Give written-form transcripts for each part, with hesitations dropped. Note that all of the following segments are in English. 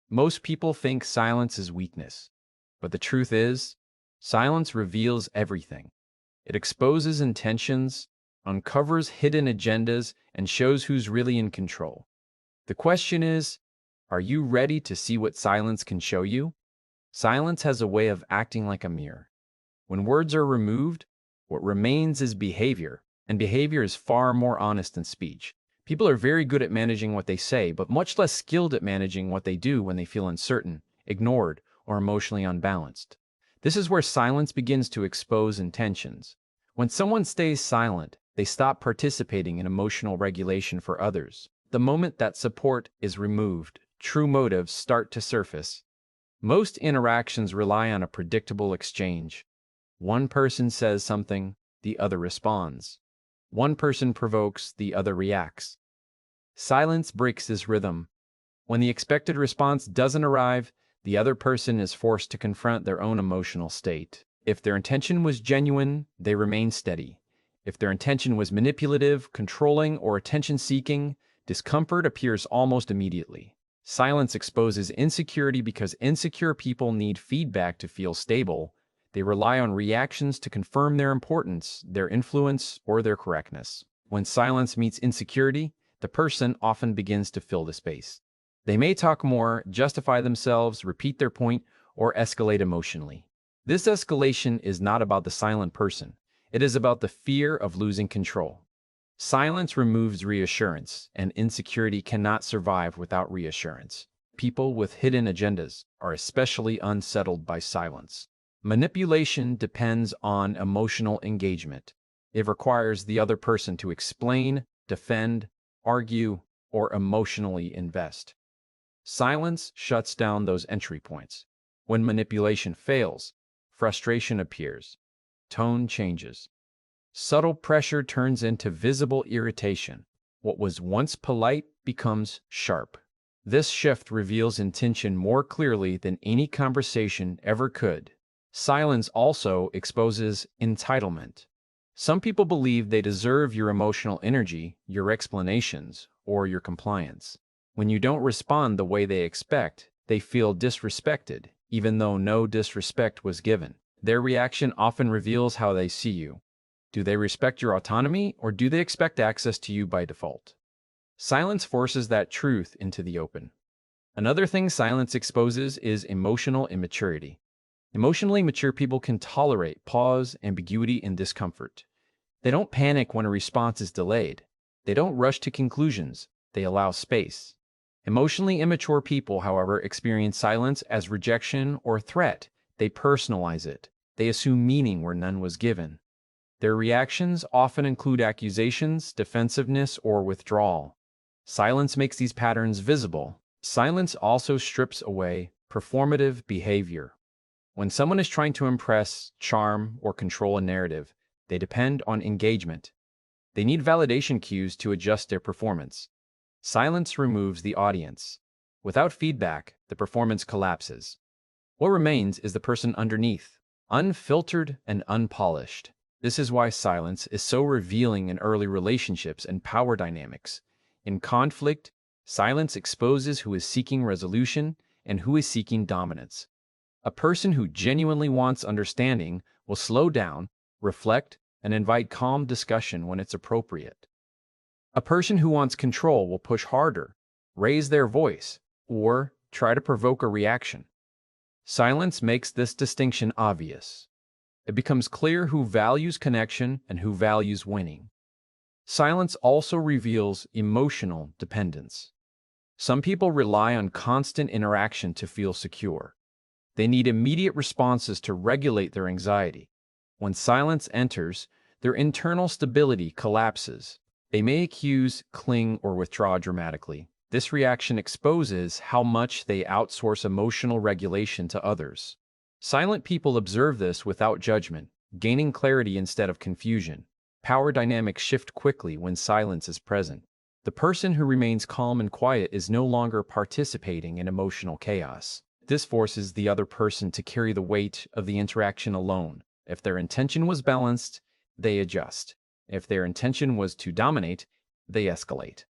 Most people think silence is weakness, but the truth is, silence reveals everything. It exposes intentions, uncovers hidden agendas, and shows who's really in control. The question is, are you ready to see what silence can show you? Silence has a way of acting like a mirror. When words are removed, what remains is behavior, and behavior is far more honest than speech. People are very good at managing what they say, but much less skilled at managing what they do when they feel uncertain, ignored, or emotionally unbalanced. This is where silence begins to expose intentions. When someone stays silent, they stop participating in emotional regulation for others. The moment that support is removed, true motives start to surface. Most interactions rely on a predictable exchange. One person says something, the other responds. One person provokes, the other reacts. Silence breaks this rhythm. When the expected response doesn't arrive, the other person is forced to confront their own emotional state. If their intention was genuine, they remain steady. If their intention was manipulative, controlling, or attention-seeking, discomfort appears almost immediately. Silence exposes insecurity because insecure people need feedback to feel stable. They rely on reactions to confirm their importance, their influence, or their correctness. When silence meets insecurity, the person often begins to fill the space. They may talk more, justify themselves, repeat their point, or escalate emotionally. This escalation is not about the silent person. It is about the fear of losing control. Silence removes reassurance, and insecurity cannot survive without reassurance. People with hidden agendas are especially unsettled by silence. Manipulation depends on emotional engagement. It requires the other person to explain, defend, argue, or emotionally invest. Silence shuts down those entry points. When manipulation fails, frustration appears. Tone changes. Subtle pressure turns into visible irritation. What was once polite becomes sharp. This shift reveals intention more clearly than any conversation ever could. Silence also exposes entitlement. Some people believe they deserve your emotional energy, your explanations, or your compliance. When you don't respond the way they expect, they feel disrespected, even though no disrespect was given. Their reaction often reveals how they see you. Do they respect your autonomy, or do they expect access to you by default? Silence forces that truth into the open. Another thing silence exposes is emotional immaturity. Emotionally mature people can tolerate pause, ambiguity, and discomfort. They don't panic when a response is delayed. They don't rush to conclusions. They allow space. Emotionally immature people, however, experience silence as rejection or threat. They personalize it. They assume meaning where none was given. Their reactions often include accusations, defensiveness, or withdrawal. Silence makes these patterns visible. Silence also strips away performative behavior. When someone is trying to impress, charm, or control a narrative, they depend on engagement. They need validation cues to adjust their performance. Silence removes the audience. Without feedback, the performance collapses. What remains is the person underneath, unfiltered and unpolished. This is why silence is so revealing in early relationships and power dynamics. In conflict, silence exposes who is seeking resolution and who is seeking dominance. A person who genuinely wants understanding will slow down, reflect, and invite calm discussion when it's appropriate. A person who wants control will push harder, raise their voice, or try to provoke a reaction. Silence makes this distinction obvious. It becomes clear who values connection and who values winning. Silence also reveals emotional dependence. Some people rely on constant interaction to feel secure. They need immediate responses to regulate their anxiety. When silence enters, their internal stability collapses. They may accuse, cling, or withdraw dramatically. This reaction exposes how much they outsource emotional regulation to others. Silent people observe this without judgment, gaining clarity instead of confusion. Power dynamics shift quickly when silence is present. The person who remains calm and quiet is no longer participating in emotional chaos. This forces the other person to carry the weight of the interaction alone. If their intention was balanced, they adjust. If their intention was to dominate, they escalate.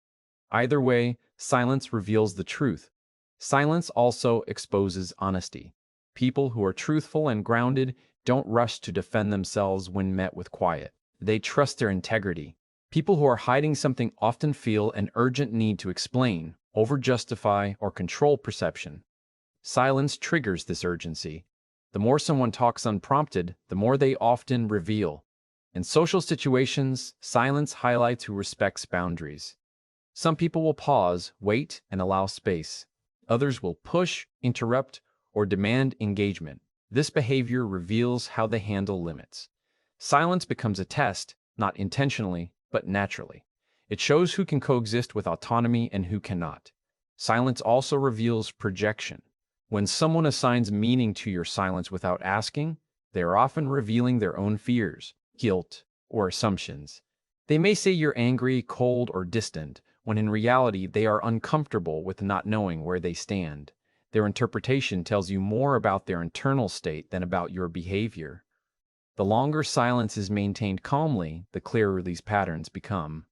Either way, silence reveals the truth. Silence also exposes honesty. People who are truthful and grounded don't rush to defend themselves when met with quiet. They trust their integrity. People who are hiding something often feel an urgent need to explain, over-justify, or control perception. Silence triggers this urgency. The more someone talks unprompted, the more they often reveal. In social situations, silence highlights who respects boundaries. Some people will pause, wait, and allow space. Others will push, interrupt, or demand engagement. This behavior reveals how they handle limits. Silence becomes a test, not intentionally, but naturally. It shows who can coexist with autonomy and who cannot. Silence also reveals projection. When someone assigns meaning to your silence without asking, they are often revealing their own fears, guilt, or assumptions. They may say you're angry, cold, or distant, when in reality they are uncomfortable with not knowing where they stand. Their interpretation tells you more about their internal state than about your behavior. The longer silence is maintained calmly, the clearer these patterns become.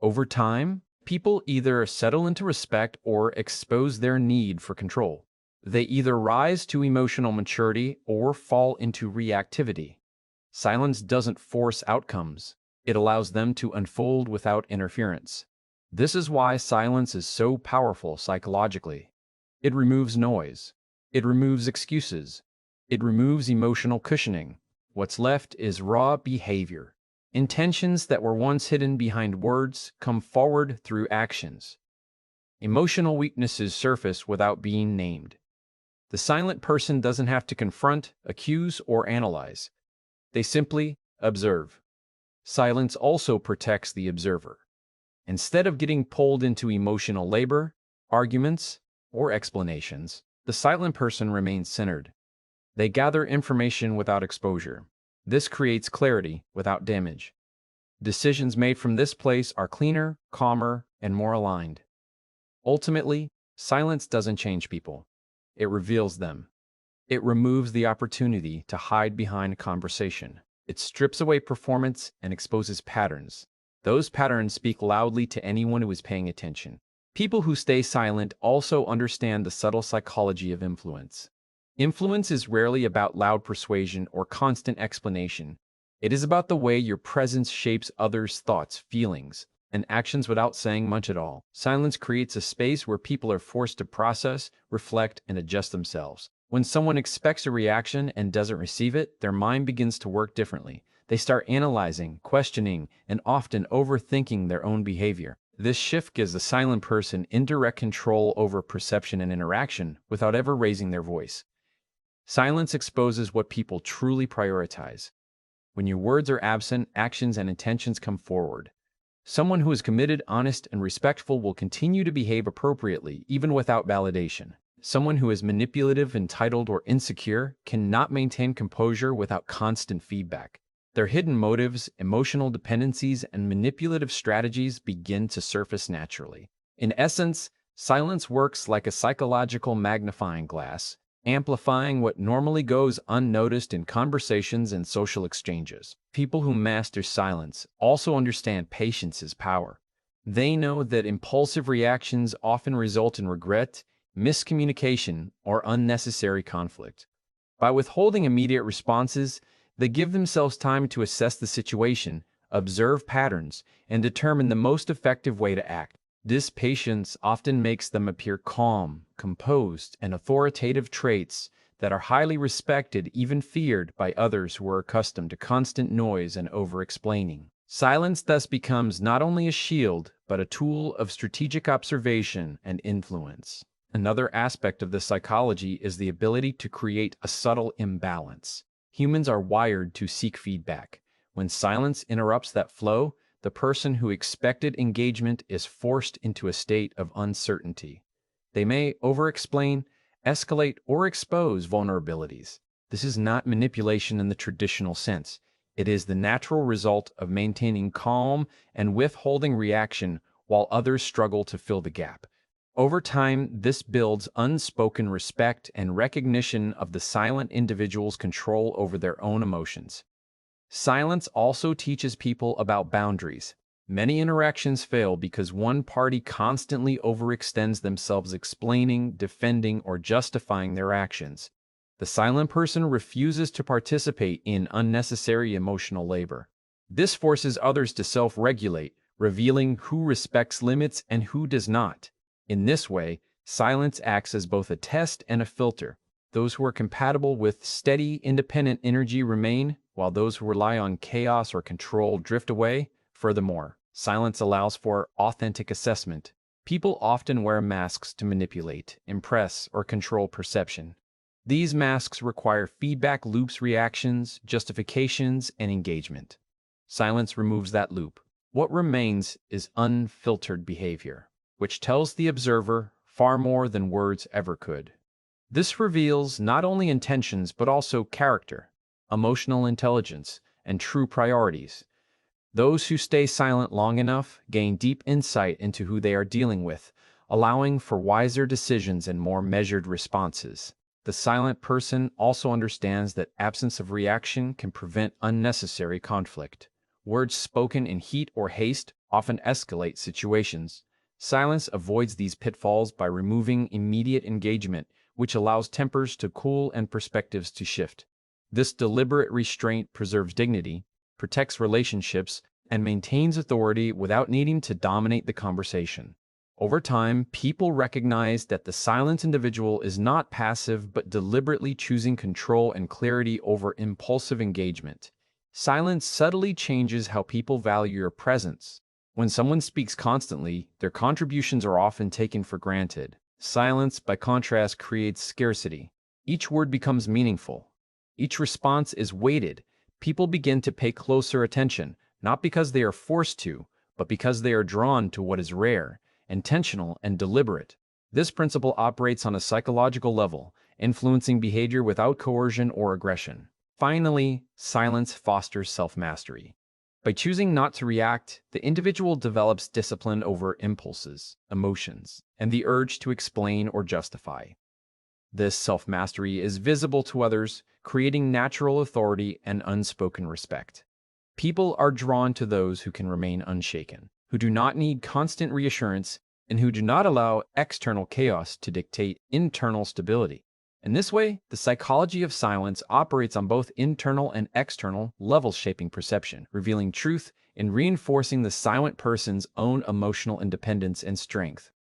Over time, people either settle into respect or expose their need for control. They either rise to emotional maturity or fall into reactivity. Silence doesn't force outcomes. It allows them to unfold without interference. This is why silence is so powerful psychologically. It removes noise. It removes excuses. It removes emotional cushioning. What's left is raw behavior. Intentions that were once hidden behind words come forward through actions. Emotional weaknesses surface without being named. The silent person doesn't have to confront, accuse, or analyze. They simply observe. Silence also protects the observer. Instead of getting pulled into emotional labor, arguments, or explanations, the silent person remains centered. They gather information without exposure. This creates clarity without damage. Decisions made from this place are cleaner, calmer, and more aligned. Ultimately, silence doesn't change people. It reveals them. It removes the opportunity to hide behind conversation. It strips away performance and exposes patterns. Those patterns speak loudly to anyone who is paying attention. People who stay silent also understand the subtle psychology of influence. Influence is rarely about loud persuasion or constant explanation. It is about the way your presence shapes others' thoughts, feelings, and actions without saying much at all. Silence creates a space where people are forced to process, reflect, and adjust themselves. When someone expects a reaction and doesn't receive it, their mind begins to work differently. They start analyzing, questioning, and often overthinking their own behavior. This shift gives the silent person indirect control over perception and interaction without ever raising their voice. Silence exposes what people truly prioritize. When your words are absent, actions and intentions come forward. Someone who is committed, honest, and respectful will continue to behave appropriately, even without validation. Someone who is manipulative, entitled, or insecure cannot maintain composure without constant feedback. Their hidden motives, emotional dependencies, and manipulative strategies begin to surface naturally. In essence, silence works like a psychological magnifying glass, amplifying what normally goes unnoticed in conversations and social exchanges. People who master silence also understand patience is power. They know that impulsive reactions often result in regret, miscommunication, or unnecessary conflict. By withholding immediate responses, they give themselves time to assess the situation, observe patterns, and determine the most effective way to act. This patience often makes them appear calm, composed, and authoritative, traits that are highly respected, even feared by others who are accustomed to constant noise and over-explaining. Silence thus becomes not only a shield, but a tool of strategic observation and influence. Another aspect of this psychology is the ability to create a subtle imbalance. Humans are wired to seek feedback. When silence interrupts that flow, the person who expected engagement is forced into a state of uncertainty. They may over-explain, escalate, or expose vulnerabilities. This is not manipulation in the traditional sense. It is the natural result of maintaining calm and withholding reaction while others struggle to fill the gap. Over time, this builds unspoken respect and recognition of the silent individual's control over their own emotions. Silence also teaches people about boundaries. Many interactions fail because one party constantly overextends themselves explaining, defending, or justifying their actions. The silent person refuses to participate in unnecessary emotional labor. This forces others to self-regulate, revealing who respects limits and who does not. In this way, silence acts as both a test and a filter. Those who are compatible with steady, independent energy remain, while those who rely on chaos or control drift away. Furthermore, silence allows for authentic assessment. People often wear masks to manipulate, impress, or control perception. These masks require feedback loops, reactions, justifications, and engagement. Silence removes that loop. What remains is unfiltered behavior, which tells the observer far more than words ever could. This reveals not only intentions but also character, emotional intelligence, and true priorities. Those who stay silent long enough gain deep insight into who they are dealing with, allowing for wiser decisions and more measured responses. The silent person also understands that absence of reaction can prevent unnecessary conflict. Words spoken in heat or haste often escalate situations. Silence avoids these pitfalls by removing immediate engagement, which allows tempers to cool and perspectives to shift. This deliberate restraint preserves dignity, protects relationships, and maintains authority without needing to dominate the conversation. Over time, people recognize that the silent individual is not passive but deliberately choosing control and clarity over impulsive engagement. Silence subtly changes how people value your presence. When someone speaks constantly, their contributions are often taken for granted. Silence, by contrast, creates scarcity. Each word becomes meaningful. Each response is weighted. People begin to pay closer attention, not because they are forced to, but because they are drawn to what is rare, intentional, and deliberate. This principle operates on a psychological level, influencing behavior without coercion or aggression. Finally, silence fosters self-mastery. By choosing not to react, the individual develops discipline over impulses, emotions, and the urge to explain or justify. This self-mastery is visible to others, creating natural authority and unspoken respect. People are drawn to those who can remain unshaken, who do not need constant reassurance, and who do not allow external chaos to dictate internal stability. In this way, the psychology of silence operates on both internal and external levels, shaping perception, revealing truth, and reinforcing the silent person's own emotional independence and strength.